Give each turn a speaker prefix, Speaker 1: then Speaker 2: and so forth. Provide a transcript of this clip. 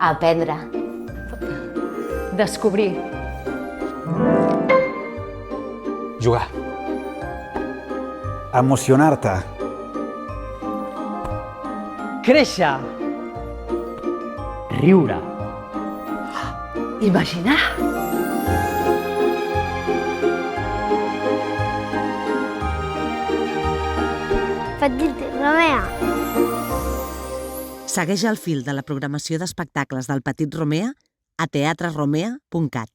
Speaker 1: Aprendre.
Speaker 2: Descobrir.
Speaker 3: Jugar.
Speaker 4: Emocionar-te.
Speaker 5: Créixer.
Speaker 6: Riure.
Speaker 2: Imaginar.
Speaker 7: Petit Romea.
Speaker 8: Segueix el fil de la programació d'espectacles del Petit Romea a teatreromea.cat.